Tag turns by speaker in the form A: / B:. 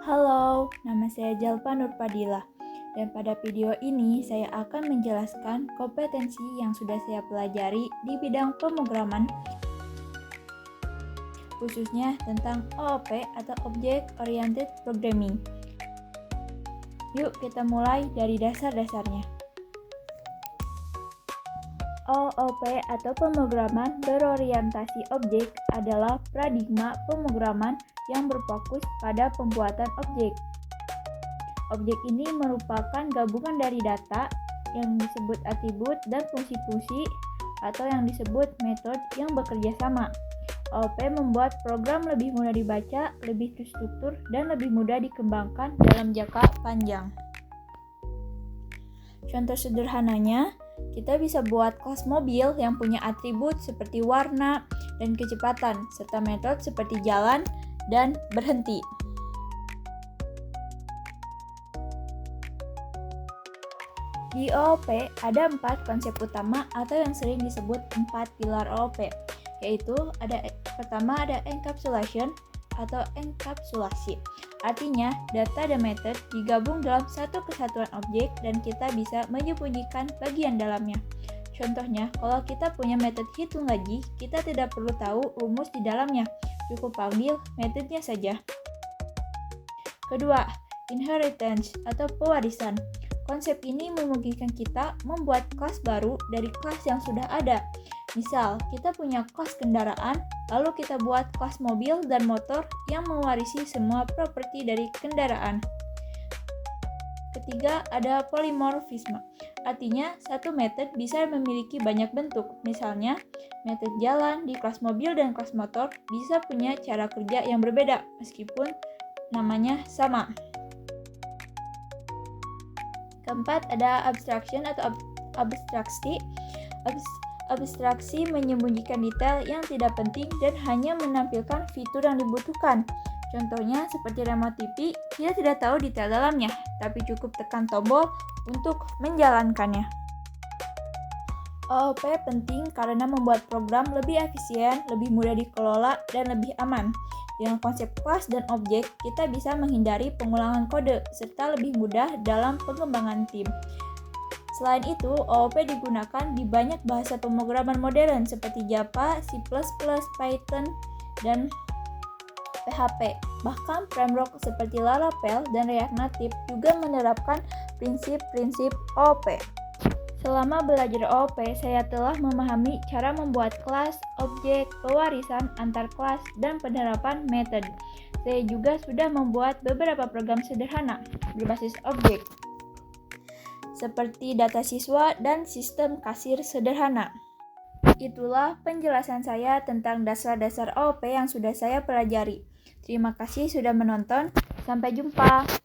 A: Halo, nama saya Jalpa Nurpadila dan pada video ini saya akan menjelaskan kompetensi yang sudah saya pelajari di bidang pemrograman khususnya tentang OOP atau Object Oriented Programming. Yuk kita mulai dari dasar-dasarnya. OOP atau pemrograman berorientasi objek adalah paradigma pemrograman yang berfokus pada pembuatan objek. Objek ini merupakan gabungan dari data yang disebut atribut dan fungsi-fungsi atau yang disebut metode yang bekerja sama. OOP membuat program lebih mudah dibaca, lebih terstruktur, dan lebih mudah dikembangkan dalam jangka panjang. Contoh sederhananya, kita bisa buat kelas mobil yang punya atribut seperti warna dan kecepatan, serta metode seperti jalan dan berhenti. Di OOP ada 4 konsep utama atau yang sering disebut 4 pilar OOP, yaitu pertama ada encapsulation atau enkapsulasi. Artinya, data dan metode digabung dalam satu kesatuan objek dan kita bisa menyembunyikan bagian dalamnya. Contohnya, kalau kita punya metode hitung gaji, kita tidak perlu tahu rumus di dalamnya, cukup panggil metodenya saja. Kedua, inheritance atau pewarisan. Konsep ini memungkinkan kita membuat kelas baru dari kelas yang sudah ada. Misal, kita punya kelas kendaraan, lalu kita buat kelas mobil dan motor yang mewarisi semua properti dari kendaraan. Ketiga, ada polymorphisme. Artinya, satu metode bisa memiliki banyak bentuk. Misalnya, metode jalan di kelas mobil dan kelas motor bisa punya cara kerja yang berbeda, meskipun namanya sama. Keempat, ada abstraction atau abstraksi. Abstraksi menyembunyikan detail yang tidak penting dan hanya menampilkan fitur yang dibutuhkan. Contohnya seperti remote TV, kita tidak tahu detail dalamnya, tapi cukup tekan tombol untuk menjalankannya. OOP penting karena membuat program lebih efisien, lebih mudah dikelola, dan lebih aman. Dengan konsep kelas dan objek, kita bisa menghindari pengulangan kode, serta lebih mudah dalam pengembangan tim. Selain itu, OOP digunakan di banyak bahasa pemrograman modern seperti Java, C++, Python, dan PHP. Bahkan framework seperti Laravel dan React Native juga menerapkan prinsip-prinsip OOP. Selama belajar OOP, saya telah memahami cara membuat kelas, objek, pewarisan antar kelas, dan penerapan metode. Saya juga sudah membuat beberapa program sederhana berbasis objek, seperti data siswa dan sistem kasir sederhana. Itulah penjelasan saya tentang dasar-dasar OOP yang sudah saya pelajari. Terima kasih sudah menonton. Sampai jumpa.